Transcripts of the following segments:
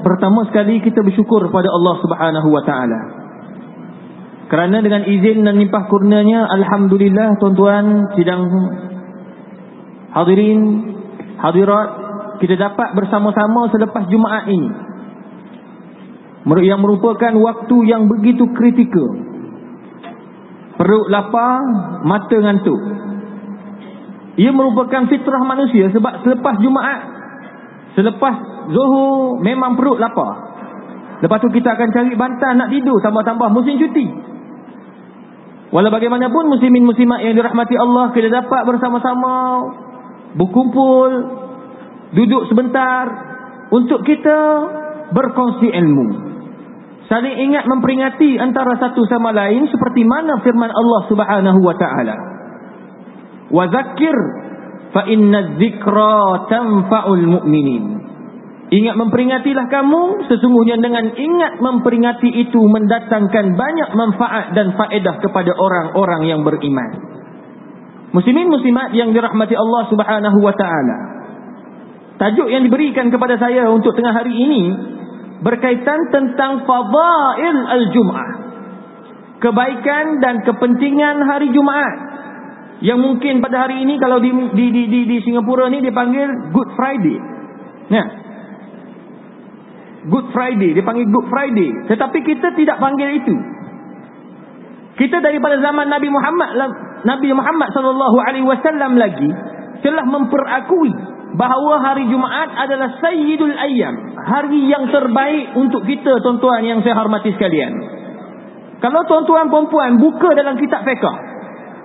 Pertama sekali kita bersyukur kepada Allah Subhanahu wa taala. Kerana dengan izin dan limpah kurnianya, alhamdulillah tuan-tuan sidang hadirin, hadirat, kita dapat bersama-sama selepas Jumaat ini, yang merupakan waktu yang begitu kritikal. Perut lapar, mata ngantuk. Ia merupakan fitrah manusia, sebab selepas Jumaat, selepas Zuhur memang perut lapar. Lepas tu kita akan cari bantal nak tidur, tambah-tambah musim cuti. Walau bagaimanapun muslimin muslimat yang dirahmati Allah, kita dapat bersama-sama berkumpul, duduk sebentar untuk kita berkongsi ilmu, saling ingat memperingati antara satu sama lain, seperti mana firman Allah Subhanahu wa taala, wa zakkir fa inna dzikra tanfa'ul mu'minin. Ingat memperingatilah kamu, sesungguhnya dengan ingat memperingati itu mendatangkan banyak manfaat dan faedah kepada orang-orang yang beriman. Muslimin muslimat yang dirahmati Allah Subhanahu wa taala, tajuk yang diberikan kepada saya untuk tengah hari ini berkaitan tentang fadail al-Jum'ah, kebaikan dan kepentingan hari Jumaat, yang mungkin pada hari ini kalau di Singapura ni dipanggil Good Friday. Nah, Good Friday, dipanggil Good Friday. Tetapi kita tidak panggil itu. Kita daripada zaman Nabi Muhammad sallallahu alaihi wasallam lagi telah memperakui bahawa hari Jumaat adalah sayyidul ayyam, hari yang terbaik untuk kita, tuan-tuan yang saya hormati sekalian. Kalau tuan-tuan perempuan buka dalam kitab fiqh,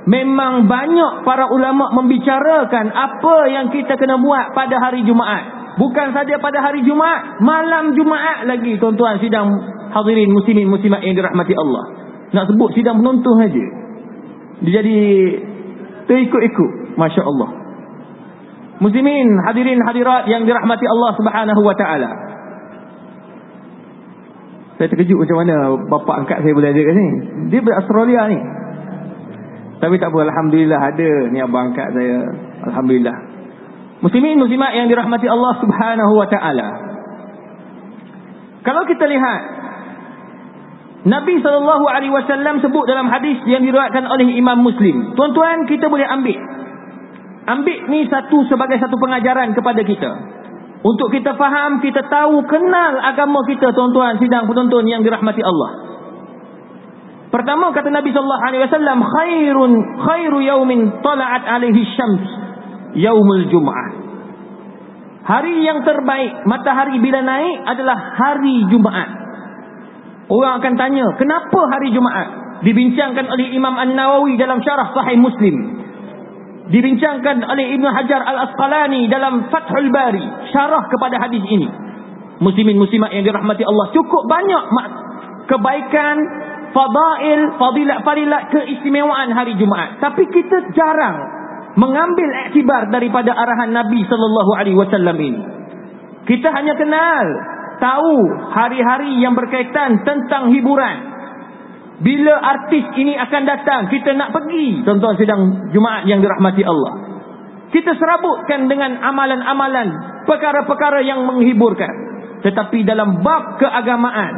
memang banyak para ulama membicarakan apa yang kita kena buat pada hari Jumaat. Bukan saja pada hari Jumaat, malam Jumaat lagi, tuan-tuan sidang hadirin muslimin muslimat yang dirahmati Allah. Nak sebut sidang penonton saja, dia jadi terikut-ikut. Masya Allah. Muslimin, hadirin hadirat yang dirahmati Allah Subhanahu wa taala. Saya terkejut macam mana bapa angkat saya boleh ada kat sini. Dia Australia ni. Tapi tak apa, alhamdulillah ada ni abang angkat saya. Alhamdulillah. Muslimin muslimat yang dirahmati Allah Subhanahu wa taala. Kalau kita lihat, Nabi SAW sebut dalam hadis yang diriwayatkan oleh Imam Muslim. Tuan-tuan, kita boleh ambil ni sebagai satu pengajaran kepada kita, untuk kita faham, kita tahu, kenal agama kita, tuan-tuan sidang penonton yang dirahmati Allah. Pertama kata Nabi SAW, khairu yaumin tala'at alaihi syams yaumul Jum'ah. Hari yang terbaik matahari bila naik adalah hari Jumaat. Orang akan tanya, kenapa hari Jumaat? Dibincangkan oleh Imam An-Nawawi dalam syarah Sahih Muslim, dibincangkan oleh Ibn Hajar Al-Asqalani dalam Fathul Bari, syarah kepada hadis ini. Muslimin muslimat yang dirahmati Allah, cukup banyak kebaikan, fadilat, keistimewaan hari Jumaat. Tapi kita jarang mengambil iktibar daripada arahan Nabi sallallahu alaihi wasallam ini. Kita hanya kenal, tahu hari-hari yang berkaitan tentang hiburan. Bila artis ini akan datang, kita nak pergi, tuan-tuan sidang Jumaat yang dirahmati Allah. Kita serabutkan dengan amalan-amalan, perkara-perkara yang menghiburkan. Tetapi dalam bab keagamaan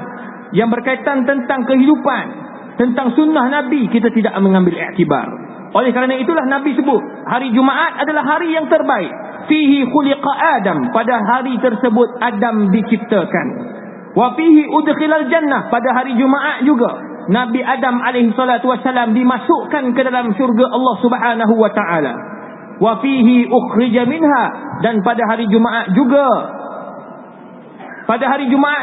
yang berkaitan tentang kehidupan, tentang sunnah Nabi, kita tidak mengambil iktibar. Oleh kerana itulah Nabi sebut hari Jumaat adalah hari yang terbaik. Fihi khuliqa Adam, pada hari tersebut Adam diciptakan. Wa fihi udkhilal jannah, pada hari Jumaat juga Nabi Adam alaihi salatu wassalam dimasukkan ke dalam syurga Allah Subhanahu wa taala. Wa fihi ukhrija minha, dan pada hari Jumaat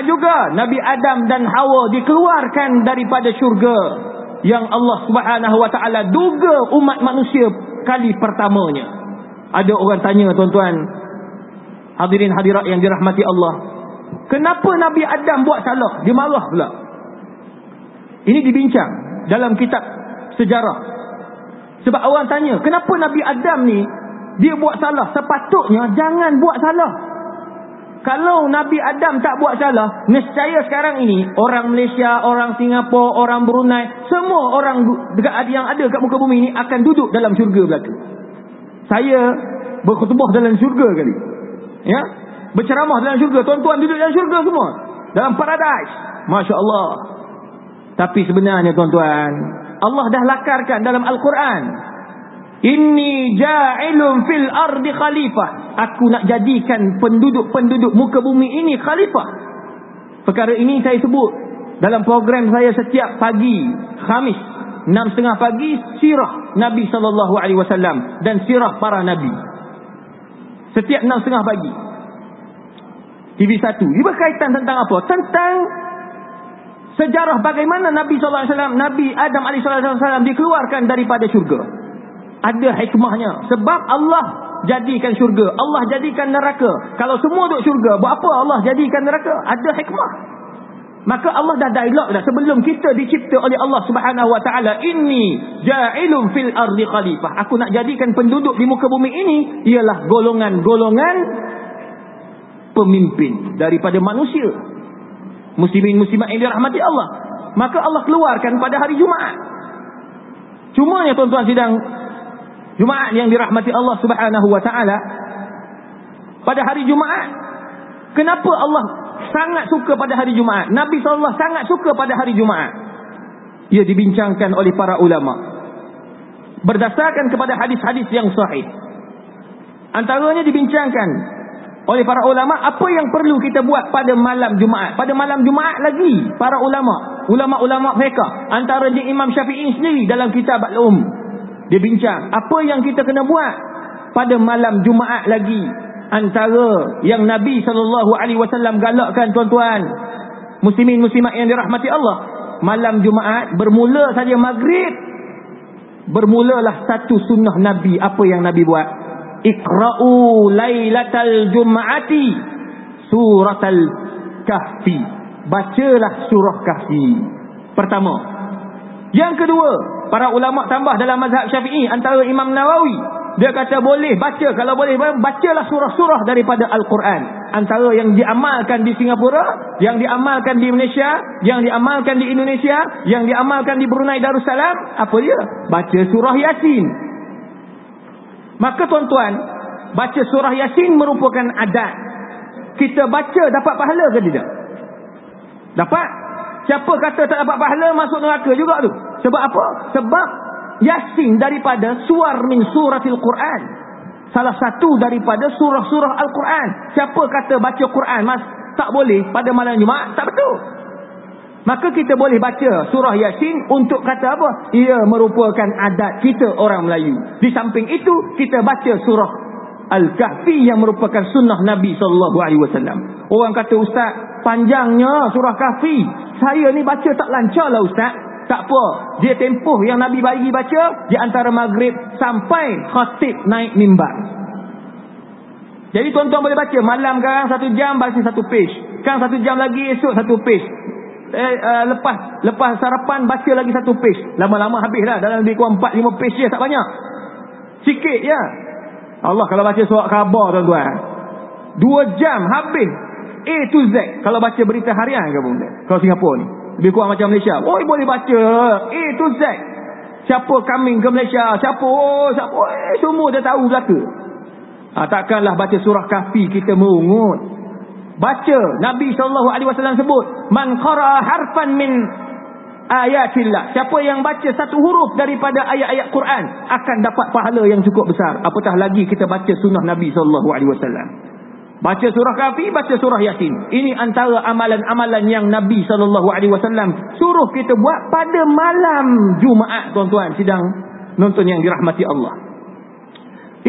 juga Nabi Adam dan Hawa dikeluarkan daripada syurga yang Allah Subhanahu wa taala duga umat manusia kali pertamanya. Ada orang tanya, tuan-tuan hadirin hadirat yang dirahmati Allah, kenapa Nabi Adam buat salah? Dia marah pula. Ini dibincang dalam kitab sejarah. Sebab orang tanya, kenapa Nabi Adam ni dia buat salah? Sepatutnya jangan buat salah. Kalau Nabi Adam tak buat salah, nescaya sekarang ini orang Malaysia, orang Singapura, orang Brunei, semua orang yang ada kat muka bumi ini akan duduk dalam syurga belaka. Saya berkhutbah dalam syurga kali. Ya. berceramah dalam syurga. Tuan-tuan duduk dalam syurga semua, dalam paradise. Masya Allah. Tapi sebenarnya tuan-tuan, Allah dah lakarkan dalam Al-Quran, inni ja'ilun fil ardi khalifah. Aku nak jadikan penduduk-penduduk muka bumi ini khalifah. Perkara ini saya sebut dalam program saya setiap pagi Khamis 6.30 pagi, sirah Nabi SAW dan sirah para Nabi. Setiap 6.30 pagi TV1. Ia berkaitan tentang apa? Tentang sejarah bagaimana Nabi SAW, Nabi Adam AS dikeluarkan daripada syurga. Ada hikmahnya. Sebab Allah jadikan syurga, Allah jadikan neraka. Kalau semua duduk syurga, buat apa Allah jadikan neraka? Ada hikmah. Maka Allah dah dialog dah sebelum kita dicipta oleh Allah Subhanahu Wa Taala. Inni ja'ilun fil ardi khalifah. Aku nak jadikan penduduk di muka bumi ini ialah golongan-golongan pemimpin daripada manusia, muslimin muslimat yang dirahmati Allah. Maka Allah keluarkan pada hari Jumaat. Cumanya tuan-tuan sidang Jumaat yang dirahmati Allah Subhanahu Wa Taala, pada hari Jumaat, kenapa Allah sangat suka pada hari Jumaat? Nabi SAW sangat suka pada hari Jumaat. Ia dibincangkan oleh para ulama berdasarkan kepada hadis-hadis yang sahih. Antaranya dibincangkan oleh para ulama apa yang perlu kita buat pada malam Jumaat. Pada malam Jumaat lagi, para ulama-ulama fiqh, antaranya Imam Syafi'i sendiri dalam kitab Al-Um, dia bincang apa yang kita kena buat pada malam Jumaat lagi. Antara yang Nabi SAW galakkan tuan-tuan muslimin muslimat yang dirahmati Allah, malam Jumaat bermula saja maghrib, bermulalah satu sunnah Nabi. Apa yang Nabi buat? Iqra'u lailatal jum'ati suratal kahfi. Bacalah surah kahfi pertama. Yang kedua, para ulama tambah dalam mazhab Syafi'i, antara Imam Nawawi, dia kata boleh baca, kalau boleh bacalah surah-surah daripada Al-Quran. Antara yang diamalkan di Singapura, yang diamalkan di Malaysia, yang diamalkan di Indonesia, yang diamalkan di Brunei Darussalam, apa dia? Baca surah Yasin. Maka tuan-tuan, baca surah Yasin merupakan adat. Kita baca dapat pahala ke tidak? Dapat. Siapa kata tak dapat pahala, masuk neraka juga tu. Sebab apa? Sebab Yasin daripada suar min suratil Quran, salah satu daripada surah-surah Al-Quran. Siapa kata baca Quran tak boleh pada malam Jumaat? Tak betul. Maka kita boleh baca surah Yasin untuk kata apa? Ia merupakan adat kita orang Melayu. Di samping itu, kita baca surah Al-Kahfi yang merupakan sunnah Nabi SAW. Orang kata, ustaz, panjangnya surah Kahfi. Saya ni baca tak lancar lah ustaz. Tak apa, dia tempoh yang Nabi bagi baca di antara maghrib sampai khatib naik mimbar. Jadi tuan-tuan boleh baca malam sekarang 1 jam baca 1 page, sekarang 1 jam lagi, esok 1 page, lepas sarapan baca lagi 1 page. Lama-lama habis dah, dalam lebih kurang 4-5 page je, tak banyak, sikit je. Allah, kalau baca surat khabar tuan-tuan 2 jam habis A to Z. Kalau baca berita harian ke pun, kalau Singapura ni lebih kurang macam Malaysia. Oh, boleh baca A to Z. Siapa coming ke Malaysia, siapa semua dia tahu belaka. Takkanlah baca surah Kahfi kita merungut. Baca, Nabi SAW sebut, man qara'a harfan min ayatillah. Siapa yang baca satu huruf daripada ayat-ayat Quran akan dapat pahala yang cukup besar. Apatah lagi kita baca sunnah Nabi SAW. Baca surah Kahfi, baca surah Yasin. Ini antara amalan-amalan yang Nabi SAW suruh kita buat pada malam Jumaat, tuan-tuan sidang nonton yang dirahmati Allah.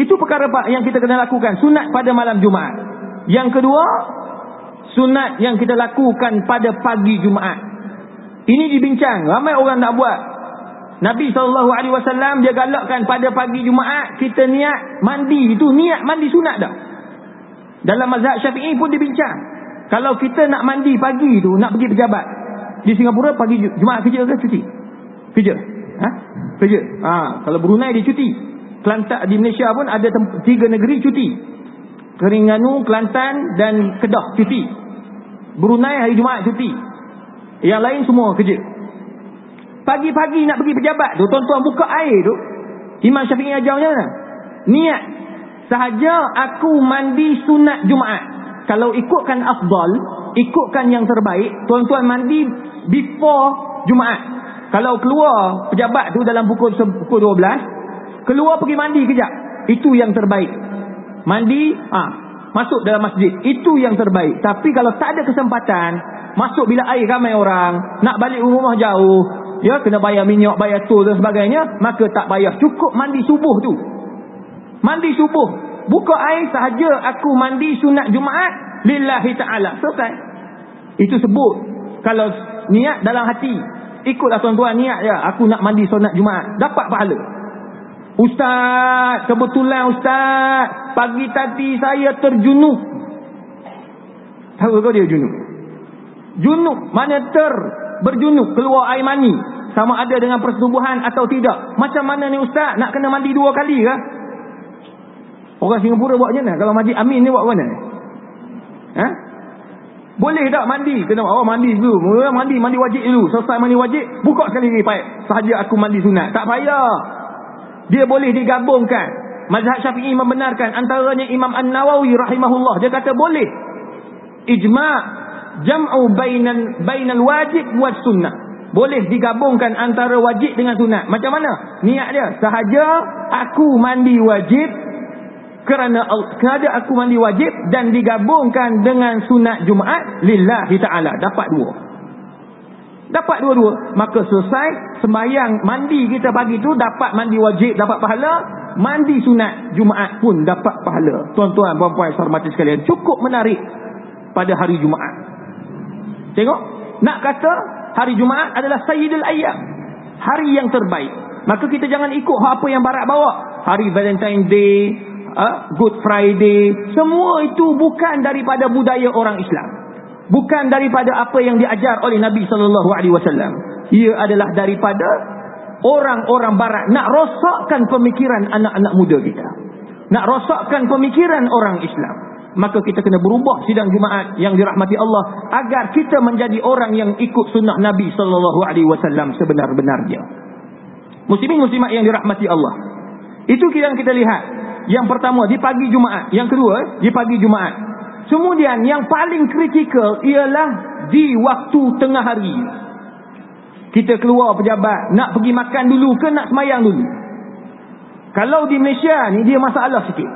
Itu perkara yang kita kena lakukan, sunat pada malam Jumaat. Yang kedua, sunat yang kita lakukan pada pagi Jumaat. Ini dibincang, ramai orang nak buat. Nabi SAW dia galakkan pada pagi Jumaat kita niat mandi. Itu niat mandi sunat dah. Dalam mazhab Syafi'i pun dibincang, kalau kita nak mandi pagi tu, nak pergi pejabat di Singapura pagi Jumaat kerja ke cuti? Kerja. Kerja. Kalau Brunei dia cuti. Kelantan di Malaysia pun ada 3 negeri cuti. Terengganu, Kelantan dan Kedah cuti. Brunei hari Jumaat cuti. Yang lain semua kerja. Pagi-pagi nak pergi pejabat tu, tuan-tuan buka air tu, Imam Syafi'i ajarnya niat sahaja aku mandi sunat Jumaat. kalau ikutkan afdal, ikutkan yang terbaik, tuan-tuan mandi before Jumaat. Kalau keluar pejabat tu dalam pukul 12, keluar pergi mandi kejap, itu yang terbaik. Mandi, masuk dalam masjid, itu yang terbaik. Tapi kalau tak ada kesempatan, masuk bila air ramai orang, nak balik rumah jauh, ya, kena bayar minyak, bayar tol dan sebagainya, maka tak payah, cukup mandi subuh tu. Mandi subuh, buka air sahaja, aku mandi sunat Jumaat lillahi ta'ala, selesai. Itu sebut kalau niat dalam hati. Ikutlah tuan-tuan, niat je, aku nak mandi sunat Jumaat, dapat pahala. Ustaz, kebetulan Ustaz, pagi tadi saya terjunub. Tahu kau dia junub? Junub, mana berjunub, keluar air mani, sama ada dengan persetubuhan atau tidak. Macam mana ni Ustaz, nak kena mandi 2 kali ke? Orang Singapura buat macam mana? Kalau Majid Amin ni buat macam mana? Boleh tak mandi? Kena mandi dulu. Mandi wajib dulu. Selesai mandi wajib, buka sekali lagi paip. Sahaja aku mandi sunat. Tak payah. Dia boleh digabungkan. Mazhab Syafi'i membenarkan, antaranya Imam An-Nawawi rahimahullah, dia kata boleh. Ijma' jam'u bainal wajib wa sunnah. Boleh digabungkan antara wajib dengan sunat. Macam mana? Niat dia, sahaja aku mandi wajib, kerana aku mandi wajib, dan digabungkan dengan sunat Jumaat lillahi ta'ala. Dapat dua-dua. Maka selesai sembahyang mandi kita pagi tu, dapat mandi wajib, dapat pahala. Mandi sunat Jumaat pun dapat pahala. Tuan-tuan, puan-puan, hormati sekalian, cukup menarik pada hari Jumaat. Tengok, nak kata hari Jumaat adalah sayyidul ayyam, hari yang terbaik. Maka kita jangan ikut apa yang barat bawa. Hari Valentine Day, Good Friday, semua itu bukan daripada budaya orang Islam, bukan daripada apa yang diajar oleh Nabi SAW. Ia adalah daripada orang-orang barat, nak rosakkan pemikiran anak-anak muda kita, nak rosakkan pemikiran orang Islam. Maka kita kena berubah sidang Jumaat yang dirahmati Allah, agar kita menjadi orang yang ikut sunnah Nabi SAW sebenar-benarnya. Muslimin muslimat yang dirahmati Allah, itu yang kita lihat. Yang pertama di pagi Jumaat, yang kedua di pagi Jumaat. Kemudian yang paling kritikal ialah di waktu tengah hari. Kita keluar pejabat, nak pergi makan dulu ke nak semayang dulu? Kalau di Malaysia ni dia masalah sikit.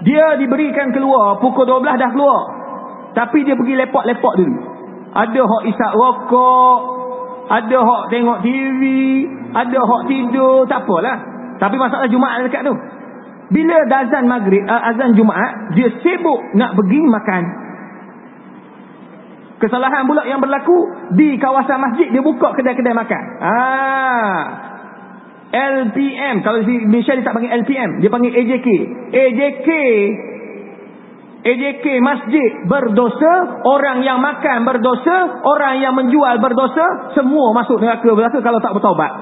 Dia diberikan keluar pukul 12 dah keluar, tapi dia pergi lepak-lepak dulu. Ada hak isap rokok, ada hak tengok TV, ada hak tidur, tak apalah. Tapi masalah Jumaat dekat tu, bila dah azan maghrib, azan Jumaat, dia sibuk nak pergi makan. Kesalahan pula yang berlaku di kawasan masjid, dia buka kedai-kedai makan. LPM, kalau di Malaysia dia tak panggil LPM, dia panggil AJK. AJK masjid berdosa, orang yang makan berdosa, orang yang menjual berdosa, semua masuk neraka kalau tak bertaubat.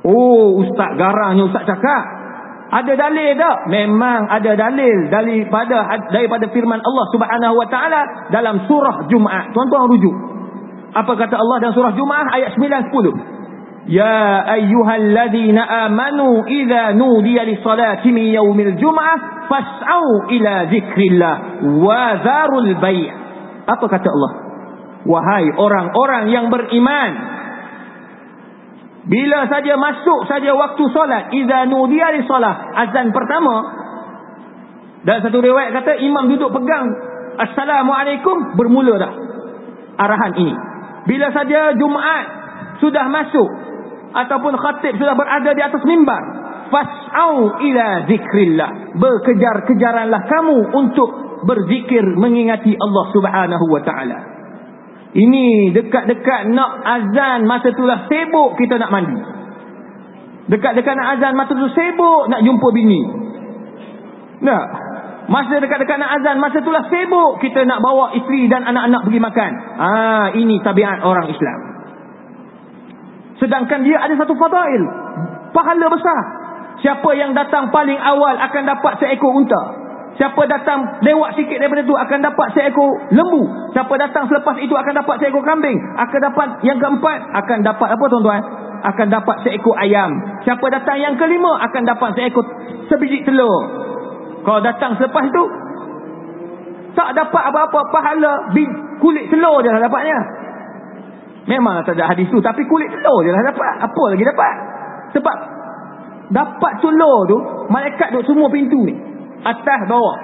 Oh, ustaz garangnya ustaz cakap. Ada dalil tak? Memang ada dalil daripada firman Allah Subhanahu wa taala dalam surah Jumaat. Tuan-tuan rujuk. Apa kata Allah dalam surah Jumaat ayat 9 10? Ya ayyuhalladzina amanu idza nudiya lis-salati min yaumil jum'ah fas'au ila dzikrillah wa dzarul bai'. Apa kata Allah? Wahai orang-orang yang beriman, bila saja masuk saja waktu solat, idza nudiya lis-salah, azan pertama, dalam satu riwayat kata imam duduk pegang assalamualaikum, bermula dah arahan ini. Bila saja Jumaat sudah masuk ataupun khatib sudah berada di atas mimbar, fas'au ila zikrillah, berkejar-kejaranlah kamu untuk berzikir mengingati Allah Subhanahu wa taala. Ini dekat-dekat nak azan, masa itulah sibuk kita nak mandi. Dekat-dekat nak azan, masa tu sibuk nak jumpa bini. Nah, masa dekat-dekat nak azan, masa itulah sibuk kita nak bawa isteri dan anak-anak pergi makan. Ini tabiat orang Islam. Sedangkan dia ada satu fadail, pahala besar. Siapa yang datang paling awal akan dapat seekor unta. Siapa datang lewat sikit daripada itu akan dapat seekor lembu. Siapa datang selepas itu akan dapat seekor kambing. Akan dapat yang keempat, akan dapat apa tuan-tuan? Akan dapat seekor ayam. Siapa datang yang kelima akan dapat sebiji telur. Kalau datang selepas itu, Tak dapat apa-apa pahala, kulit telur je lah dapatnya. Memanglah tak ada hadis tu, tapi kulit telur je lah dapat. Apa lagi dapat? Sebab dapat telur tu, malaikat duduk semua pintu ni, atas bawah.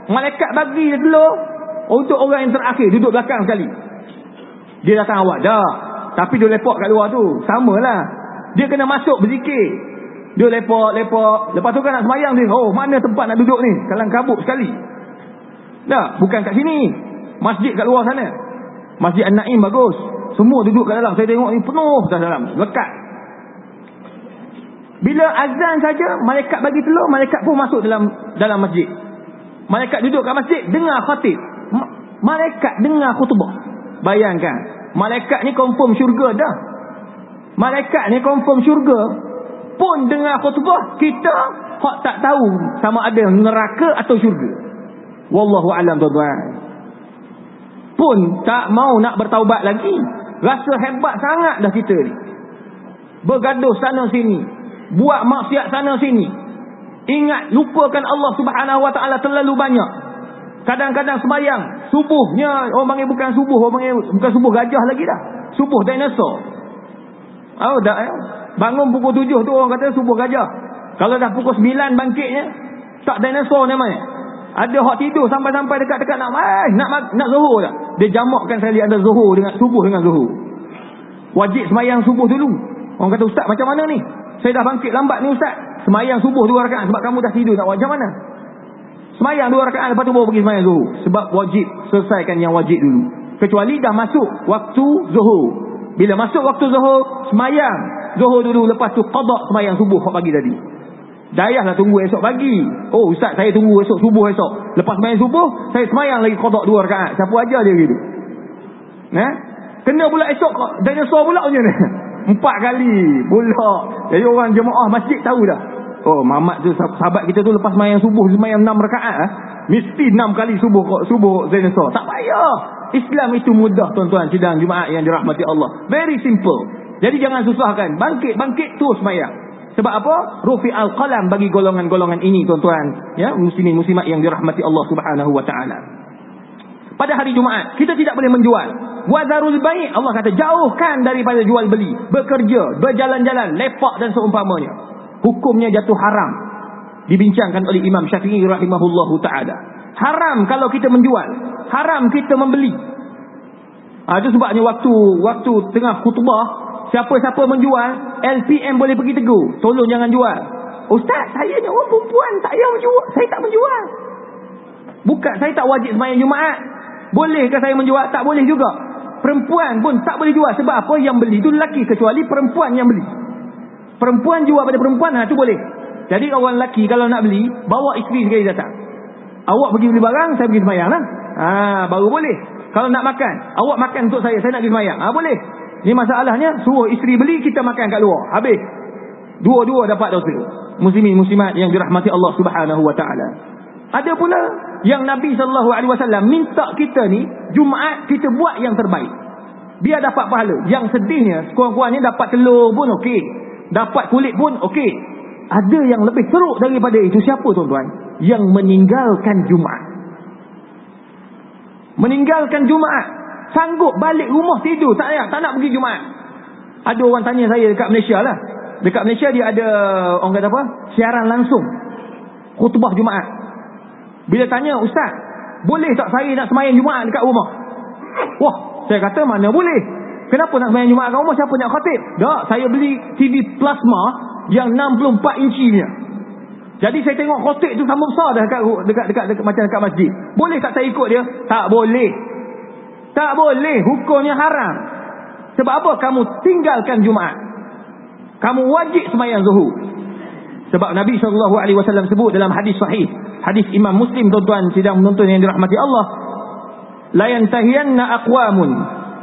Malaikat bagi telur untuk orang yang terakhir, duduk belakang sekali. Dia datang awal dah, tapi dia lepak kat luar tu, samalah. Dia kena masuk berzikir, dia lepak. Lepas tu kan nak sembahyang dia, oh mana tempat nak duduk ni, kalang kabut sekali. Dah, bukan kat sini, masjid kat luar sana, Masjid An-Naim bagus, semua duduk kat dalam. Saya tengok ni penuh kat dalam, lekat. Bila azan saja, malaikat bagi telur, malaikat pun masuk dalam masjid. Malaikat duduk kat masjid, dengar khatib. Malaikat dengar khutbah. Bayangkan, malaikat ni confirm syurga dah. Malaikat ni confirm syurga pun dengar khutbah. Kita hak tak tahu sama ada neraka atau syurga. Wallahu alam tuan-tuan. Pun tak mau nak bertaubat lagi. Rasa hebat sangat dah kita ni. Bergaduh sana sini, buat maksiat sana sini. Ingat, lupakan Allah Subhanahu Wa Taala terlalu banyak. Kadang-kadang sembahyang subuhnya, orang panggil bukan subuh, orang panggil bukan subuh gajah lagi dah. Subuh dinosaur. Oh dah bangun pukul 7 tu orang kata subuh gajah. Kalau dah pukul 9 bangkitnya, tak dinosaur namanya. Ada hak tidur sampai-sampai dekat-dekat nak zuhur dah. Dia jamakkan sekali ada zuhur dengan subuh dengan zuhur. Wajib sembahyang subuh dulu. Orang kata, ustaz macam mana ni? Saya dah bangkit lambat ni ustaz. Sembahyang subuh 2 rakaat sebab kamu dah tidur, nak buat macam mana? Sembahyang 2 rakaat lepas tu baru pergi sembahyang zuhur. Sebab wajib selesaikan yang wajib dulu. Kecuali dah masuk waktu zuhur. Bila masuk waktu zuhur, sembahyang zuhur dulu, lepas tu qada sembahyang subuh pagi tadi. Dayahlah tunggu esok pagi. Oh ustaz, saya tunggu esok subuh esok. Lepas sembahyang subuh, saya sembahyang lagi qada 2 rakaat. Siapa ajar dia gitu? Kena pula esok dinosaur pula macam ni. 4 kali pula. Jadi orang jemaah masjid tahu dah. Oh Muhammad tu, sahabat kita tu, lepas sembahyang subuh sembahyang 6 rakaat mesti 6 kali subuh dinosaur. Tak payah. Islam itu mudah tuan-tuan sidang Jumaat yang dirahmati Allah. Very simple. Jadi jangan susahkan. Bangkit terus sembahyang. Sebab apa? Rufi'al qalam bagi golongan-golongan ini tuan-tuan, ya, muslimin muslimat yang dirahmati Allah Subhanahu Wa Taala. Pada hari Jumaat kita tidak boleh menjual. Wazarul bai', Allah kata jauhkan daripada jual beli, bekerja, berjalan-jalan, lepak dan seumpamanya. Hukumnya jatuh haram. Dibincangkan oleh Imam Syafi'i rahimahullahu taala. Haram kalau kita menjual, haram kita membeli. Itu sebabnya waktu tengah khutbah, siapa-siapa menjual, LPM boleh pergi tegur, tolong jangan jual. Ustaz, saya ni orang perempuan, tak payah menjual, saya tak menjual. Bukan, saya tak wajib sembahyang Jumaat. Bolehkah saya menjual? Tak boleh juga. Perempuan pun tak boleh jual. Sebab apa? Yang beli itu lelaki, kecuali perempuan yang beli. Perempuan jual pada perempuan, itu boleh. Jadi orang lelaki kalau nak beli, bawa isteri sekali datang. Awak pergi beli barang, saya pergi sembahyang lah. Baru boleh. Kalau nak makan, awak makan untuk saya nak pergi sembahyang. Boleh. Ini masalahnya, suruh isteri beli, kita makan kat luar. Habis. Dua-dua dapat dosa. Muslimin muslimat yang dirahmati Allah Subhanahu Wa Taala. Ada pula yang Nabi SAW minta kita ni Jumaat kita buat yang terbaik, biar dapat pahala. Yang sedihnya, sekurang-kurangnya dapat telur pun okey, dapat kulit pun okey. Ada yang lebih teruk daripada itu. Siapa tuan-tuan? Yang meninggalkan Jumaat. Meninggalkan Jumaat, sanggup balik rumah tidur, tak nak pergi Jumaat. Ada orang tanya saya dekat Malaysia lah. Dekat Malaysia dia ada, orang kata apa, siaran langsung khutbah Jumaat. Bila tanya, ustaz, boleh tak saya nak sembahyang Jumaat dekat rumah? Wah, saya kata mana boleh. Kenapa nak sembahyang Jumaat kat rumah? Siapa nak khatib? Tak, saya beli TV plasma yang 64 inci punya. Jadi saya tengok khatib tu sama besar dah dekat macam dekat masjid. Boleh tak saya ikut dia? Tak boleh. Tak boleh, hukumnya haram. Sebab apa? Kamu tinggalkan Jumaat. Kamu wajib sembahyang zuhur. Sebab Nabi SAW sebut dalam hadis sahih, hadis Imam Muslim tuan-tuan sidang menonton yang dirahmati Allah, la yantahiyanna aqwamun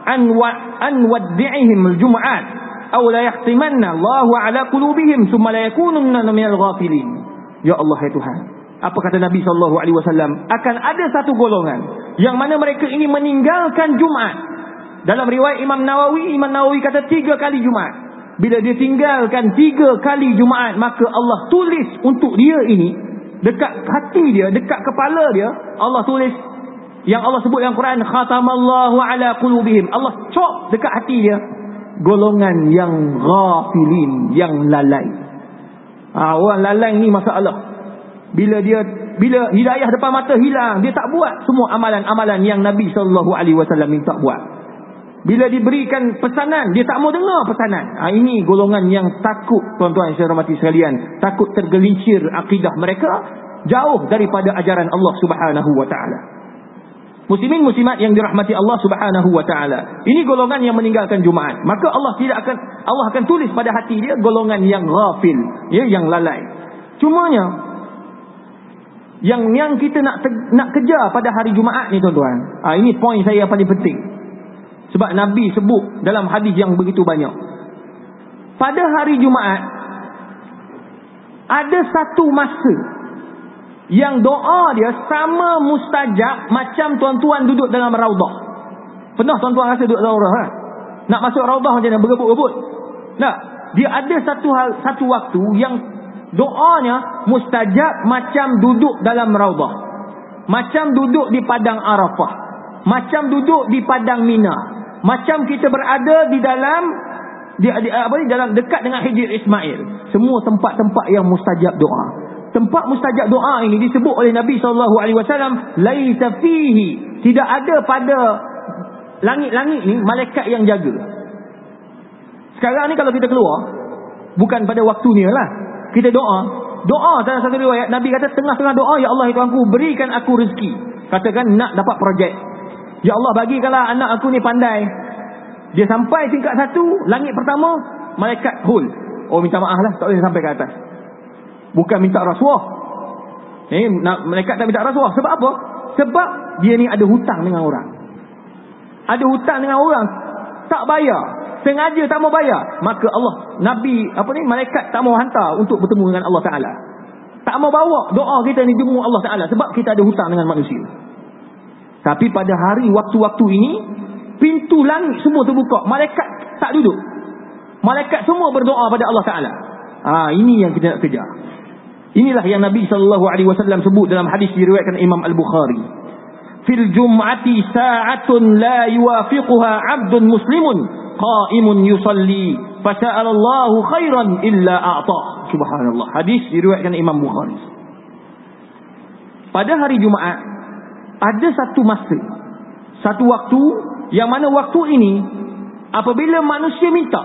an wad'ihim al-jum'at aw la yahtimanna Allahu ala qulubihim thumma la yakununna minal ghafilin. Ya Allah ya Tuhan, apa kata Nabi SAW? Akan ada satu golongan yang mana mereka ini meninggalkan Jumaat. Dalam riwayat Imam Nawawi kata 3 kali Jumaat. Bila dia tinggalkan 3 kali Jumaat, maka Allah tulis untuk dia ini, dekat hati dia, dekat kepala dia, Allah tulis yang Allah sebut dalam Quran, khatamallahu ala qulubihim, Allah cop dekat hati dia, golongan yang ghafilin, yang lalai. Orang lalai ni masalah. Bila hidayah depan mata hilang, dia tak buat semua amalan-amalan yang Nabi SAW minta buat. Bila diberikan pesanan, dia tak mau dengar pesanan. Ini golongan yang takut, tuan-tuan yang saya hormati sekalian, takut tergelincir akidah mereka, jauh daripada ajaran Allah Subhanahu wa taala. Muslimin muslimat yang dirahmati Allah Subhanahu wa taala, ini golongan yang meninggalkan Jumaat. Maka Allah akan tulis pada hati dia golongan yang ghafil, ya, yang lalai. Cumanya yang kita nak kejar pada hari Jumaat ni, tuan-tuan, ini poin saya yang paling penting. Sebab Nabi sebut dalam hadis yang begitu banyak. Pada hari Jumaat ada satu masa yang doa dia sama mustajab macam tuan-tuan duduk dalam raudah. Pernah tuan-tuan rasa duduk dalam raudah? Nak masuk raudah macam mana? Berebut-rebut? Tak. Dia ada satu waktu yang doanya mustajab macam duduk dalam raudah, macam duduk di padang Arafah, macam duduk di padang Mina, macam kita berada di dalam dekat dengan Hijr Ismail. Semua tempat-tempat yang mustajab doa. Tempat mustajab doa ini disebut oleh Nabi SAW, laisa fihi, tidak ada pada langit-langit ni malaikat yang jaga. Sekarang ni kalau kita keluar, bukan pada waktu ni lah, kita doa dalam satu riwayat Nabi kata, tengah-tengah doa, ya Allah Tuhanku, berikan aku rezeki. Katakan nak dapat projek, ya Allah bagikanlah anak aku ni pandai. Dia sampai tingkat 1, langit pertama, malaikat hold. Oh, minta maaf lah, tak boleh sampai ke atas. Bukan minta rasuah. Malaikat tak minta rasuah. Sebab apa? Sebab dia ni ada hutang dengan orang. Ada hutang dengan orang, tak bayar, sengaja tak mau bayar. Maka malaikat tak mau hantar untuk bertemu dengan Allah Ta'ala. Tak mau bawa doa kita ni jemu Allah Ta'ala, sebab kita ada hutang dengan manusia. Tapi pada hari waktu-waktu ini, pintu langit semua terbuka, malaikat tak duduk, malaikat semua berdoa pada Allah Ta'ala. Ini yang kita nak kejar. Inilah yang Nabi SAW sebut dalam hadis diriwayatkan Imam Al-Bukhari, fil jum'ati sa'atun la yuwafiquha 'abdun muslimun qa'imun yusalli fasa'alallahu khairan illa a'tah. Subhanallah. Hadis diriwayatkan Imam Bukhari. Pada hari Jumaat ada satu masa, satu waktu, yang mana waktu ini apabila manusia minta,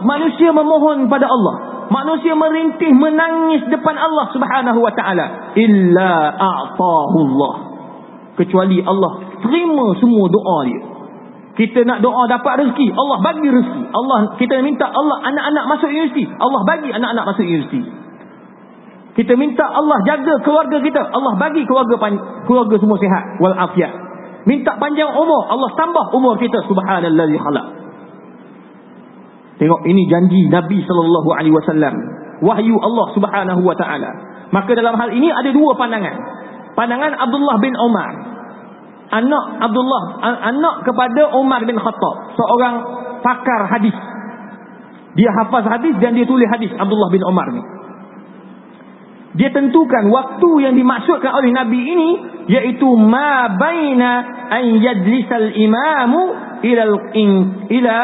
manusia memohon pada Allah, manusia merintih, menangis depan Allah Subhanahu wa taala, illa a'tahullah, kecuali Allah terima semua doa dia. Kita nak doa dapat rezeki, Allah bagi rezeki. Kita minta Allah anak-anak masuk universiti, Allah bagi anak-anak masuk universiti. Kita minta Allah jaga keluarga kita, Allah bagi keluarga semua sihat wal afiat. Minta panjang umur, Allah tambah umur kita. Subhanallazi khalaq. Tengok, ini janji Nabi SAW, wahyu Allah Subhanahu wa taala. Maka dalam hal ini ada dua pandangan. Pandangan Abdullah bin Umar, anak kepada Umar bin Khattab, seorang pakar hadis. Dia hafaz hadis dan dia tulis hadis. Abdullah bin Umar ni, dia tentukan waktu yang dimaksudkan oleh Nabi ini, iaitu ma baina an yajlisal imamu ila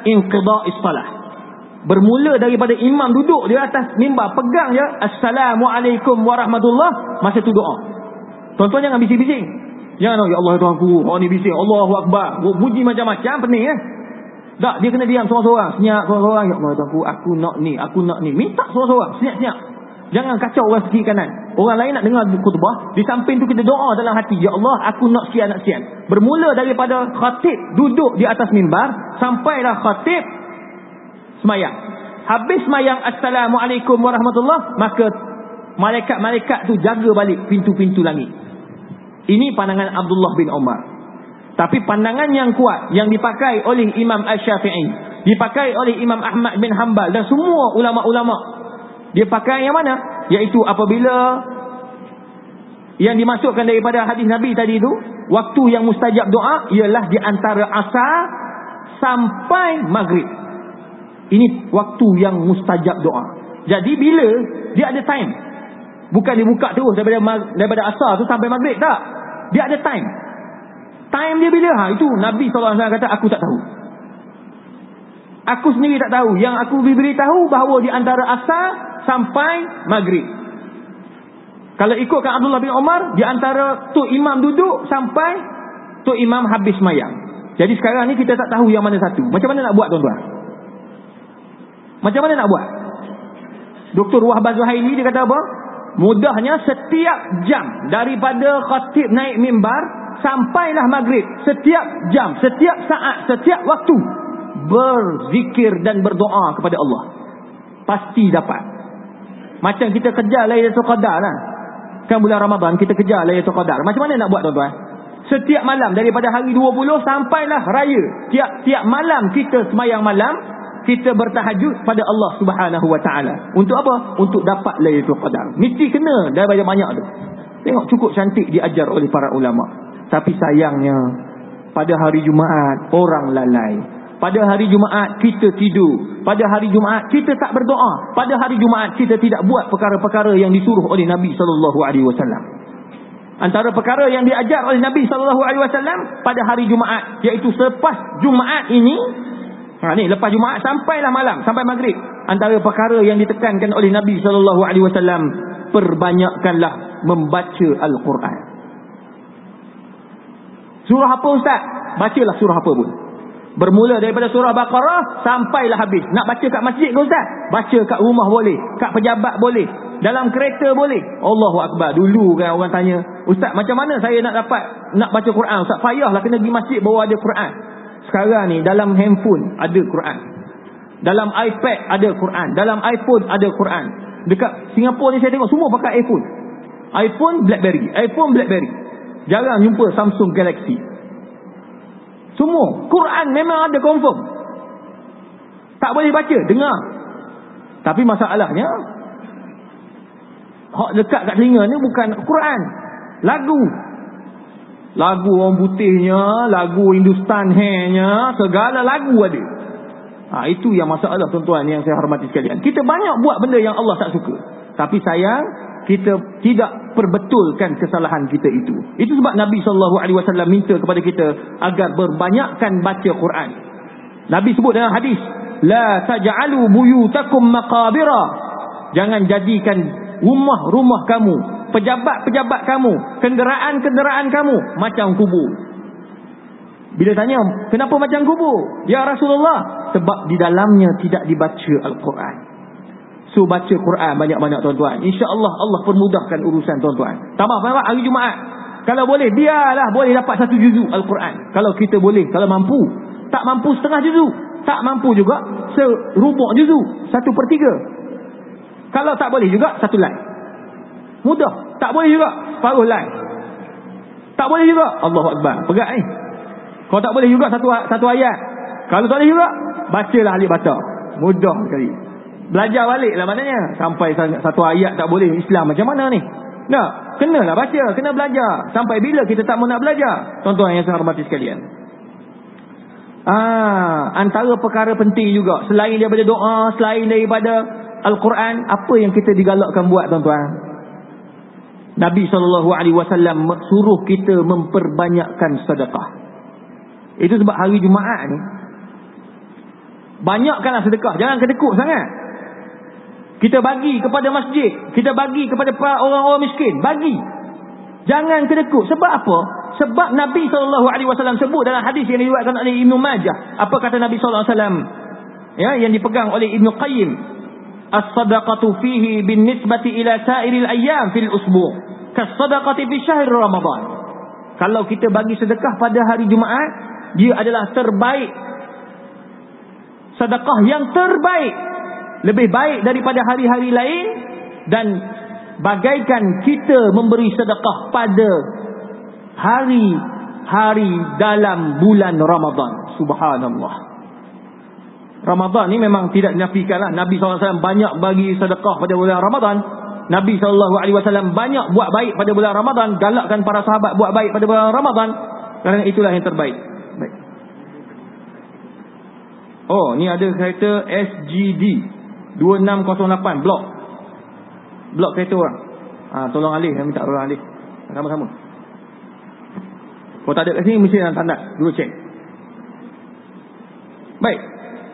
inqida'is salah. Bermula daripada imam duduk di atas mimbar, pegang je assalamualaikum warahmatullah, masa tu doa. Tuan-tuan jangan bising-bising. Jangan, ya Allah Tuhanku, ni bising, Allahu Akbar, bunyi macam-macam, pening tak, dia kena diam seorang-seorang, senyap seorang-seorang. Ya Allah Tuhanku, aku nak ni, minta seorang-seorang, senyap-senyap. Jangan kacau orang kiri kanan. Orang lain nak dengar khutbah, di samping tu kita doa dalam hati, ya Allah aku nak sekian. Bermula daripada khatib duduk di atas mimbar, sampailah khatib semayang. Habis semayang assalamualaikum warahmatullah, maka malaikat-malaikat tu jaga balik pintu-pintu langit. Ini pandangan Abdullah bin Umar. Tapi pandangan yang kuat, yang dipakai oleh Imam Asy-Syafi'i, dipakai oleh Imam Ahmad bin Hanbal dan semua ulama-ulama, dia pakai yang mana? Iaitu apabila yang dimasukkan daripada hadis Nabi tadi itu, waktu yang mustajab doa ialah di antara asar sampai maghrib. Ini waktu yang mustajab doa. Jadi bila dia ada time, bukan dibuka terus daripada asar tu sampai maghrib, tak. Dia ada time. Time dia bila? Itu Nabi SAW kata, aku tak tahu. Aku sendiri tak tahu. Yang aku beritahu bahawa di antara asar sampai maghrib. Kalau ikutkan Abdullah bin Umar, di antara Tok Imam duduk sampai Tok Imam habis mayang. Jadi sekarang ni kita tak tahu yang mana satu. Macam mana nak buat, tuan-tuan? Macam mana nak buat? Dr. Wahbah Zuhaili dia kata apa? Mudahnya setiap jam daripada khatib naik mimbar sampailah maghrib, setiap jam, setiap saat, setiap waktu berzikir dan berdoa kepada Allah. Pasti dapat. Macam kita kejar Lailatul Qadar lah. Kan bulan Ramadan kita kejar Lailatul Qadar. Macam mana nak buat, tuan-tuan? Setiap malam daripada hari 20 sampailah raya. Tiap malam kita semayang malam, kita bertahajud pada Allah Subhanahu wa taala. Untuk apa? Untuk dapat Lailatul Qadar. Mesti kena dah banyak tu. Tengok cukup cantik diajar oleh para ulama. Tapi sayangnya pada hari Jumaat orang lalai. Pada hari Jumaat kita tidur. Pada hari Jumaat kita tak berdoa. Pada hari Jumaat kita tidak buat perkara-perkara yang disuruh oleh Nabi SAW. Antara perkara yang diajar oleh Nabi SAW pada hari Jumaat, iaitu selepas Jumaat ini, ni lepas Jumaat sampailah malam, sampai maghrib. Antara perkara yang ditekankan oleh Nabi SAW, perbanyakkanlah membaca Al-Quran. Surah apa, Ustaz? Bacalah surah apa pun. Bermula daripada surah Baqarah sampailah habis. Nak baca kat masjid ke, Ustaz? Baca kat rumah boleh, kat pejabat boleh, dalam kereta boleh. Allahu Akbar. Dulu kan orang tanya, Ustaz, macam mana saya nak baca Quran? Ustaz, payahlah kena pergi masjid baru ada Quran. Sekarang ni dalam handphone ada Quran, dalam iPad ada Quran, dalam iPhone ada Quran. Dekat Singapura ni saya tengok semua pakai iPhone. iPhone Blackberry. Jarang jumpa Samsung Galaxy. Semua Quran memang ada confirm. Tak boleh baca, dengar. Tapi masalahnya hak dekat kat telinga ni bukan Quran, lagu orang putihnya, lagu Hindustan hairnya, segala lagu ada. Itu yang masalah, tuan-tuan yang saya hormati sekalian. Kita banyak buat benda yang Allah tak suka, tapi sayang kita tidak perbetulkan kesalahan kita itu. Itu sebab Nabi SAW minta kepada kita agar berbanyakkan baca Quran. Nabi sebut dalam hadis, la taj'alu buyutakum maqabira. Jangan jadikan rumah-rumah kamu, pejabat-pejabat kamu, kenderaan-kenderaan kamu macam kubur. Bila tanya, kenapa macam kubur? Ya Rasulullah, sebab di dalamnya tidak dibaca Al-Quran. So baca Quran banyak-banyak, tuan-tuan. InsyaAllah Allah permudahkan urusan, tuan-tuan. Tambah hari Jumaat, kalau boleh, biarlah boleh dapat 1 juzuk Al-Quran. Kalau kita boleh, kalau mampu. Tak mampu setengah juzuk, tak mampu juga serubuk juzuk, 1/3. Kalau tak boleh juga 1 line. Mudah. Tak boleh juga separuh line. Tak boleh juga Allahu Akbar. Pegat ni. Kalau tak boleh juga satu ayat. Kalau tak boleh juga, bacalah Alif Bata. Mudah sekali. Belajar balik lah maknanya. Sampai 1 ayat tak boleh, Islam macam mana ni? Nah, kenalah baca, kena belajar. Sampai bila kita tak mau nak belajar? Tuan-tuan yang saya hormati sekalian. Antara perkara penting juga, selain daripada doa, selain daripada Al-Quran, apa yang kita digalakkan buat, tuan-tuan? Nabi SAW suruh kita memperbanyakkan sedekah. Itu sebab hari Jumaat ni, banyakkanlah sedekah. Jangan kedekut sangat. Kita bagi kepada masjid, kita bagi kepada orang-orang miskin. Bagi. Jangan kedekut. Sebab apa? Sebab Nabi SAW sebut dalam hadis yang diriwayatkan oleh Ibnu Majah. Apa kata Nabi SAW? Yang dipegang oleh Ibnu Qayyim. As-sadaqatu fihi bin nisbati ila sa'iril ayyam fil usbu' kas-sadaqati fi syahr Ramadan. Kalau kita bagi sedekah pada hari Jumaat, dia adalah terbaik. Sedekah yang terbaik, lebih baik daripada hari-hari lain, dan bagaikan kita memberi sedekah pada hari-hari dalam bulan Ramadan. Subhanallah. Ramadan ni memang tidak dinafikanlah. Nabi SAW banyak bagi sedekah pada bulan Ramadan. Nabi SAW banyak buat baik pada bulan Ramadan. Galakkan para sahabat buat baik pada bulan Ramadan, kerana itulah yang terbaik. Baik. Oh, ni ada kereta SGD 2608 blok kereta orang. Tolong alih, saya minta orang alih. Sama-sama. Kalau tak ada kat sini, mesti dalam tanda. Dulu cek. Baik.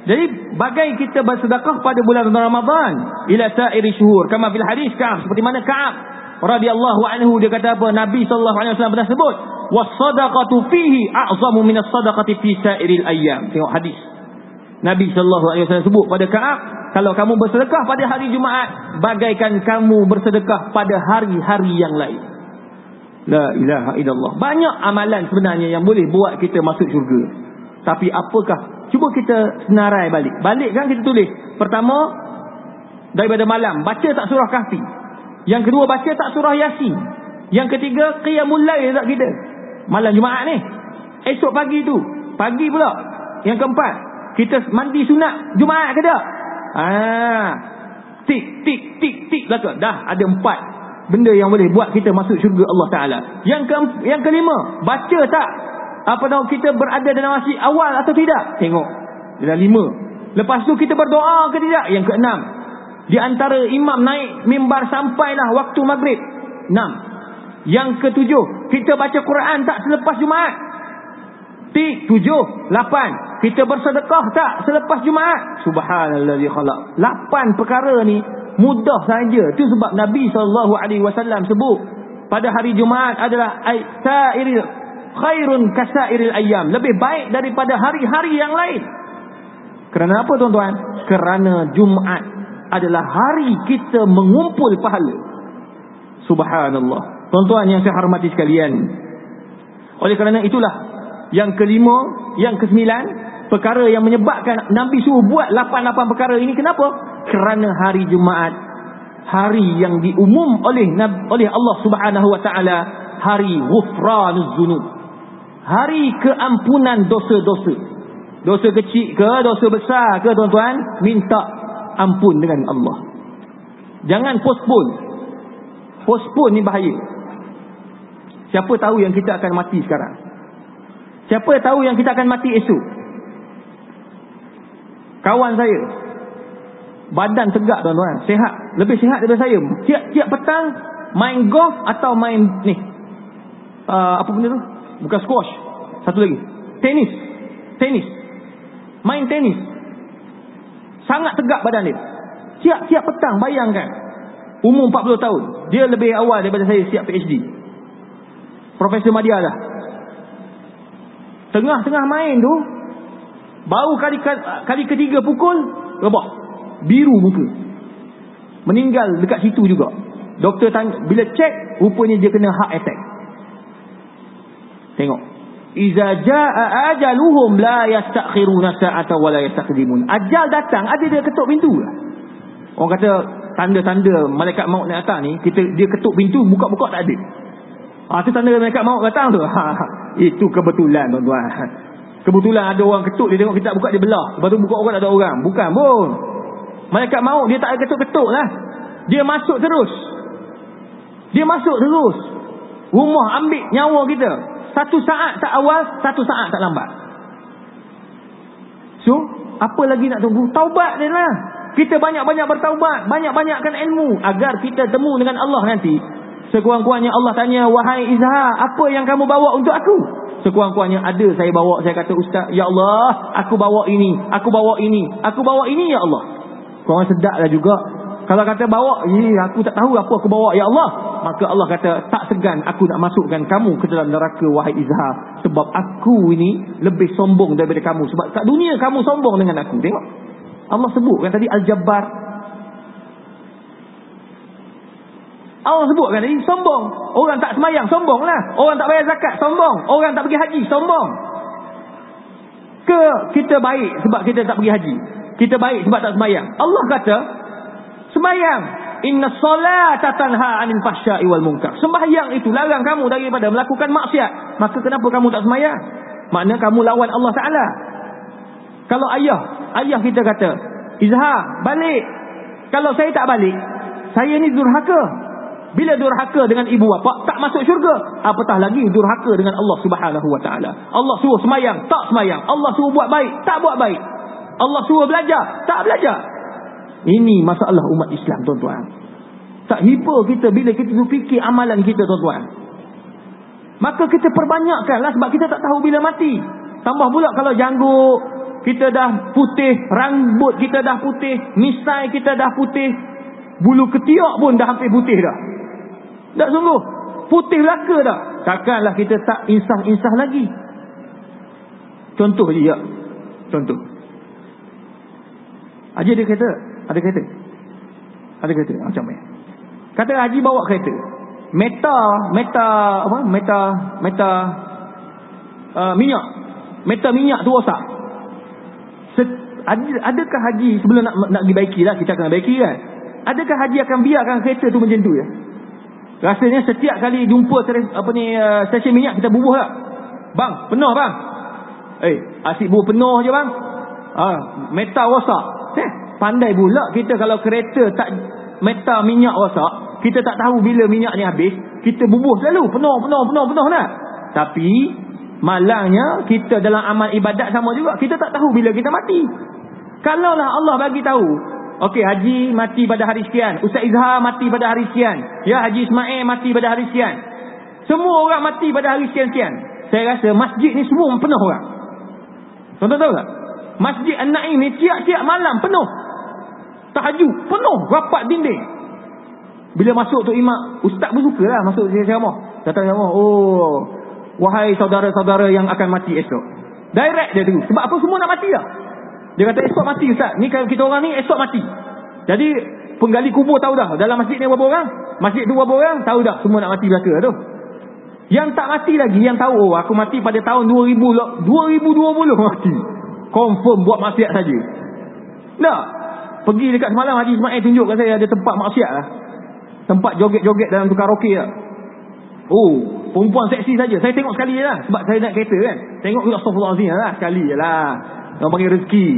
Jadi, bagai kita bersedekah pada bulan Ramadan ila sa'iri syuhur. Kama fil hadis Ka'ab. Seperti mana Ka'ab radhiyallahu anhu, dia kata apa? Nabi SAW pernah sebut, was-sadaqatu fihi a'zamu minas sadaqati fi sa'iril ayyam. Tengok hadis. Nabi SAW sebut pada Ka'ab, kalau kamu bersedekah pada hari Jumaat, bagaikan kamu bersedekah pada hari-hari yang lain. La ilaha illallah. Banyak amalan sebenarnya yang boleh buat kita masuk syurga. Tapi apakah? Cuba kita senarai balik. Balik kan kita tulis. Pertama, daripada malam, baca tak surah Kahfi. Yang kedua, baca tak surah Yasin. Yang ketiga, qiyamul lail tak kita. Malam Jumaat ni. Esok pagi tu. Pagi pula. Yang keempat, kita mandi sunat Jumaat ke tak? Tik, tik, tik, tik. Dah ada 4 benda yang boleh buat kita masuk syurga Allah Ta'ala. Yang kelima, baca tak kita berada dalam masjid awal atau tidak? Tengok, dia dah 5. Lepas tu kita berdoa ke tidak? Yang ke-6, di antara imam naik mimbar sampailah waktu maghrib. 6. Yang ke-7, kita baca Quran tak selepas Jumaat? Tik. 7. 8, kita bersedekah tak selepas Jumaat? Subhanallazi khalaq. 8 perkara ni mudah saja. Itu sebab Nabi SAW sebut pada hari Jumaat adalah sa'iril khairun kasairil ayyam, lebih baik daripada hari-hari yang lain. Kerana apa tuan-tuan? Kerana Jumaat adalah hari kita mengumpul pahala. Subhanallah. Tuan-tuan yang saya hormati sekalian, oleh kerana itulah yang kelima, yang ke-9 perkara yang menyebabkan Nabi suruh buat 8 perkara ini. Kenapa? Kerana hari Jumaat, hari yang diumum oleh Allah Subhanahu wa taala, hari ghufranuz dzunub, hari keampunan dosa-dosa. Dosa kecil ke dosa besar ke, tuan-tuan, minta ampun dengan Allah. Jangan postpone. Postpone ni bahaya. Siapa tahu yang kita akan mati sekarang? Siapa tahu yang kita akan mati esok? Kawan saya, badan tegak tuan-tuan, sihat, lebih sihat daripada saya. Tiap petang main golf atau main ni apa benda tu? Bukan squash. Satu lagi, tenis. Main tenis. Sangat tegak badan dia. Tiap petang, bayangkan. Umur 40 tahun. Dia lebih awal daripada saya siap PhD. Profesor Madya dah. Tengah-tengah main tu, baru kali ketiga pukul, rebah, biru muka, meninggal dekat situ juga. Doktor tanya, bila cek, rupanya dia kena heart attack. Tengok, iza jaa ajaluhum la yastakhiruna sa'atan wa la yastaqdimun. Ajal datang, ada dia ketuk pintu. Orang kata tanda-tanda malaikat maut nak datang ni, dia ketuk pintu, buka-buka tak ada. Itu tanda malaikat maut datang tu. Itu kebetulan, tuan-tuan. Kebetulan ada orang ketuk, dia tengok kita buka, dia belah. Lepas tu buka orang, tak ada orang. Bukan pun. Malaikat maut dia tak ada ketuk-ketuk lah. Dia masuk terus. Rumah ambil nyawa kita. 1 saat tak awal, 1 saat tak lambat. So, apa lagi nak tunggu? Taubat dia lah. Kita banyak-banyak bertaubat, banyak-banyakkan ilmu agar kita temu dengan Allah nanti. Sekurang-kurangnya Allah tanya, wahai Izha, apa yang kamu bawa untuk aku? Sekurang-kurangnya ada saya bawa. Saya kata, Ustaz, ya Allah, aku bawa ini, ya Allah. Korang sedaklah juga. Kalau kata bawa, aku tak tahu apa aku bawa, ya Allah. Maka Allah kata, tak segan aku nak masukkan kamu ke dalam neraka, wahai Izha. Sebab aku ini lebih sombong daripada kamu. Sebab kat dunia kamu sombong dengan aku. Tengok, Allah sebutkan tadi Al-Jabbar. Allah sebutkan tadi sombong. Orang tak semayang, sombong lah. Orang tak bayar zakat, sombong. Orang tak pergi haji, sombong. Ke kita baik sebab kita tak pergi haji? Kita baik sebab tak semayang? Allah kata, semayang. Inna salata tanha anil fahsya'i wal munkar. Sembahyang itu larang kamu daripada melakukan maksiat. Maka kenapa kamu tak semayang? Makna kamu lawan Allah Ta'ala. Kalau ayah kita kata, Izha, balik. Kalau saya tak balik, saya ni durhaka. Bila durhaka dengan ibu bapa, tak masuk syurga. Apatah lagi durhaka dengan Allah Subhanahu wa taala. Allah suruh semayang, tak semayang. Allah suruh buat baik, tak buat baik. Allah suruh belajar, tak belajar. Ini masalah umat Islam, tuan-tuan. Tak hipa kita bila kita fikir amalan kita, tuan-tuan. Maka kita perbanyakkanlah, sebab kita tak tahu bila mati. Tambah pula kalau janggut kita dah putih, rambut kita dah putih, misai kita dah putih, bulu ketiak pun dah hampir putih dah. Tak sungguh putih laka dah. Takkanlah kita tak insah-insah lagi. Contoh je ya. Contoh. Haji ada kereta? Ada kereta? Ada kereta? Macam mana? Kata Haji bawa kereta. Minyak. Meta minyak tu rosak. Adakah Haji sebelum nak pergi baiki lah, kita akan baiki kan? Adakah Haji akan biarkan kereta tu macam tu ya? Rasanya setiap kali jumpa stesen minyak kita bubuh tak? Bang, penuh bang. Asyik bubuh penuh je bang. Meta rosak. Pandai pula kita kalau kereta tak meta minyak rosak, kita tak tahu bila minyak ni habis, kita bubuh selalu penuh nak. Tapi malangnya kita dalam amal ibadat sama juga, kita tak tahu bila kita mati. Kalaulah Allah bagi tahu, okey, Haji mati pada hari sekian, Ustaz Izhar mati pada hari sekian, ya Haji Ismail mati pada hari sekian, semua orang mati pada hari sekian-sekian, saya rasa masjid ni semua penuh orang. Tuan-tuan tahu tak? Masjid An-Naim ni tiap-tiap malam penuh. Tahajud penuh, rapat dinding. Bila masuk tu imam, ustaz pun sukalah masuk ceramah. Datang ceramah, oh, wahai saudara-saudara yang akan mati esok. Direct dia tu. Sebab apa semua nak mati dah. Dia kata esok mati ustaz. Ni kalau kita orang ni esok mati. Jadi penggali kubur tahu dah dalam masjid ni berapa orang? Masjid tu berapa orang? Tahu dah semua nak mati belaka tu. Yang tak mati lagi, yang tahu, oh aku mati pada tahun 2020 mati. Confirm buat maksiat saja. Tak. Pergi dekat semalam Haji Ismail tunjuk kat saya ada tempat maksiat lah. Tempat joget-joget dalam tukar karaoke lah. Oh, perempuan seksi saja. Saya tengok sekali je lah. Sebab saya nak kereta kan. Tengok astagfirullahalazim lah. Sekali je lah. Orang panggil rezeki.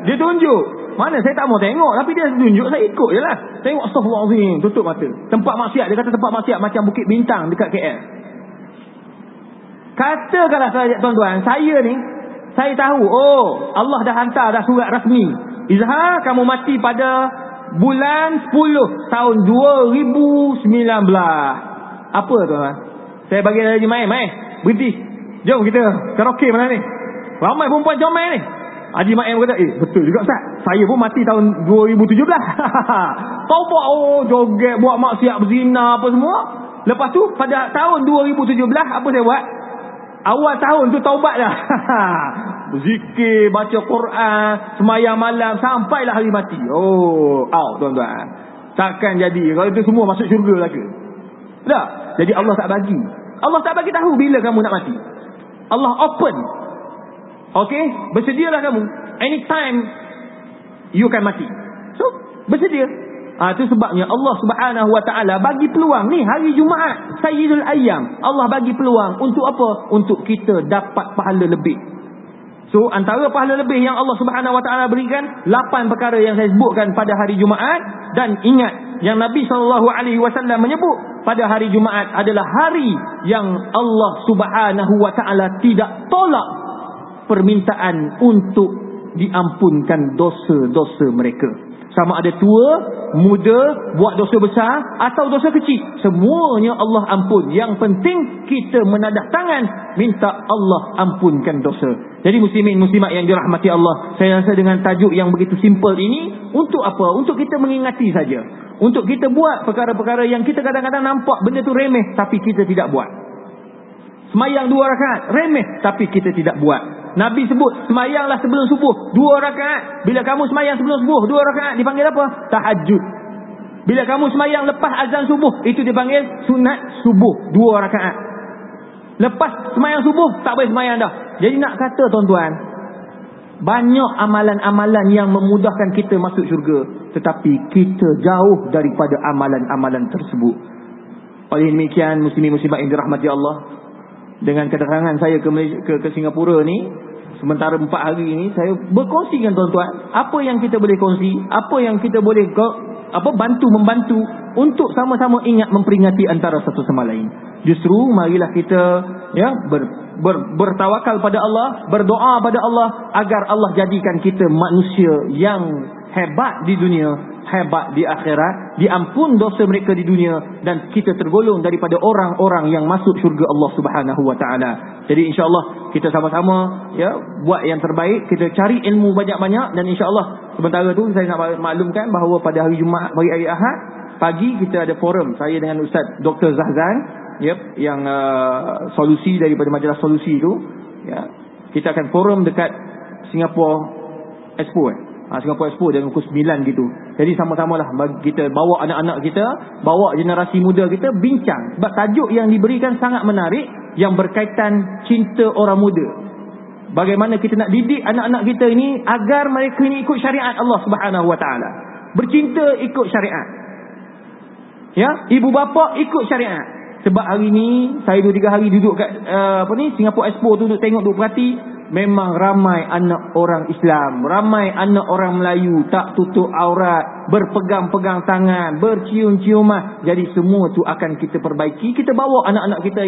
Dia tunjuk. Mana saya tak mau tengok. Tapi dia tunjuk, saya ikut je lah. Tengok astagfirullahalazim. Tutup mata. Tempat maksiat. Dia kata tempat maksiat macam Bukit Bintang dekat KL. Katakanlah tuan-tuan, saya ni, saya tahu, oh, Allah dah hantar dah surat rasmi. Izhar, kamu mati pada bulan 10 tahun 2019. Apa tuan-tuan? Saya bagi Haji main, berhenti. Jom kita karaoke mana ni? Ramai perempuan comel ni. Haji Maim kata, betul juga Ustaz. Saya pun mati tahun 2017. Taubat, oh, joget, buat maksiat, berzina, apa semua. Lepas tu, pada tahun 2017, apa saya buat? Awal tahun tu taubat dah. Zikir, baca Quran, semayang malam, sampailah hari mati. Oh, out tuan-tuan. Takkan jadi. Kalau itu semua masuk syurga lah ke? Tak. Jadi Allah tak bagi. Allah tak bagi tahu bila kamu nak mati. Allah open. Okey, bersedialah kamu. Anytime you akan mati. So, bersedia. Itu sebabnya Allah Subhanahu Wa Taala bagi peluang ni hari Jumaat, Sayyidul Ayyam. Allah bagi peluang untuk apa? Untuk kita dapat pahala lebih. So, antara pahala lebih yang Allah Subhanahu Wa Taala berikan 8 perkara yang saya sebutkan pada hari Jumaat. Dan ingat yang Nabi SAW menyebut pada hari Jumaat adalah hari yang Allah Subhanahu Wa Taala tidak tolak permintaan untuk diampunkan dosa-dosa mereka. Sama ada tua, muda, buat dosa besar atau dosa kecil, semuanya Allah ampun. Yang penting kita menadah tangan minta Allah ampunkan dosa. Jadi muslimin muslimat yang dirahmati Allah, saya rasa dengan tajuk yang begitu simple ini, untuk apa? Untuk kita mengingati saja. Untuk kita buat perkara-perkara yang kita kadang-kadang nampak benda tu remeh, tapi kita tidak buat. Semayang 2 rakaat, remeh, tapi kita tidak buat. Nabi sebut, semayanglah sebelum subuh 2 rakaat. Bila kamu semayang sebelum subuh 2 rakaat, dipanggil apa? Tahajud. Bila kamu semayang lepas azan subuh, itu dipanggil sunat subuh 2 rakaat. Lepas semayang subuh, tak boleh semayang dah. Jadi nak kata tuan-tuan, banyak amalan-amalan yang memudahkan kita masuk syurga, tetapi kita jauh daripada amalan-amalan tersebut. Oleh demikian muslimin muslimat yang dirahmati Allah, dengan kedatangan saya ke Singapura ni, sementara 4 hari ni, saya berkongsi dengan tuan-tuan apa yang kita boleh kongsi, apa yang kita boleh membantu untuk sama-sama ingat memperingati antara satu sama lain. Justru marilah kita bertawakal pada Allah, berdoa pada Allah agar Allah jadikan kita manusia yang hebat di dunia, hebat di akhirat, diampun dosa mereka di dunia, dan kita tergolong daripada orang-orang yang masuk syurga Allah Subhanahu wa taala. Jadi insya-Allah kita sama-sama ya buat yang terbaik, kita cari ilmu banyak-banyak, dan insya-Allah sementara tu saya nak maklumkan bahawa pada hari Jumaat, hari Ahad pagi kita ada forum saya dengan Ustaz Dr. Zahzan yang solusi daripada majalah Solusi tu ya. Kita akan forum dekat Singapore Expo Singapore Expo dengan pukul 9 gitu. Jadi sama-samalah kita bawa anak-anak kita, bawa generasi muda kita bincang, sebab tajuk yang diberikan sangat menarik yang berkaitan cinta orang muda. Bagaimana kita nak didik anak-anak kita ini agar mereka ini ikut syariat Allah Subhanahu wa taala. Bercinta ikut syariat. Ya, ibu bapa ikut syariat. Sebab hari ni saya 2-3 hari duduk kat Singapore Expo tu, duduk tengok, duduk perhati, memang ramai anak orang Islam, ramai anak orang Melayu tak tutup aurat, berpegang-pegang tangan, bercium-ciuman. Jadi semua tu akan kita perbaiki. Kita bawa anak-anak kita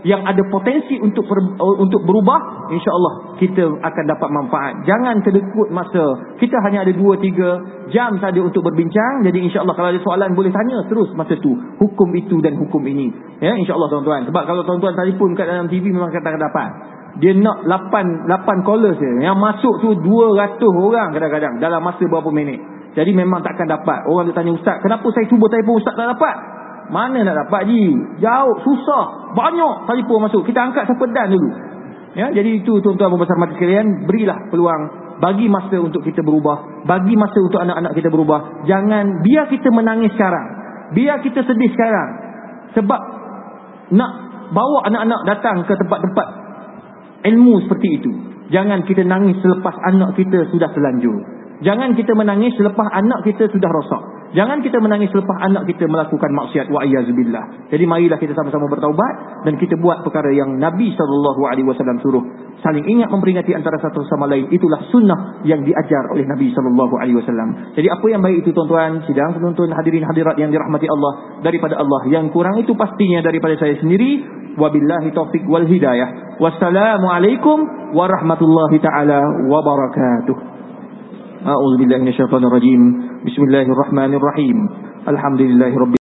yang ada potensi untuk berubah, insya-Allah kita akan dapat manfaat. Jangan terlekut masa. Kita hanya ada 2-3 jam saja untuk berbincang. Jadi insya-Allah kalau ada soalan boleh tanya terus masa tu, hukum itu dan hukum ini. Ya, insya-Allah tuan-tuan. Sebab kalau tuan-tuan telefon kat dalam TV memang kata dapat. Dia nak 8 callers je. Yang masuk tu 200 orang kadang-kadang dalam masa berapa minit. Jadi memang takkan dapat. Orang dia tanya, Ustaz, kenapa saya cuba telefon Ustaz tak dapat? Mana nak dapat ji? Jauh, susah. Banyak telefon masuk. Kita angkat sepedan dulu. Ya, jadi itu tuan-tuan pembesar mati sekalian, berilah peluang, bagi masa untuk kita berubah, bagi masa untuk anak-anak kita berubah. Jangan biar kita menangis sekarang, biar kita sedih sekarang, sebab nak bawa anak-anak datang ke tempat-tempat ilmu seperti itu. Jangan kita nangis selepas anak kita sudah terlanjur. Jangan kita menangis selepas anak kita sudah rosak. Jangan kita menangis selepas anak kita melakukan maksiat, wa'iyyazubillah. Jadi marilah kita sama-sama bertaubat dan kita buat perkara yang Nabi SAW suruh. Saling ingat memperingati antara satu sama lain. Itulah sunnah yang diajar oleh Nabi SAW. Jadi apa yang baik itu tuan-tuan, sidang penonton, hadirin hadirat yang dirahmati Allah, daripada Allah. Yang kurang itu pastinya daripada saya sendiri. Wabillahi taufiq wal hidayah. Wassalamualaikum warahmatullahi ta'ala wabarakatuh. A'udzubillahi minasyaitonir rajim. Bismillahirrahmanirrahim. Alhamdulillahirabbil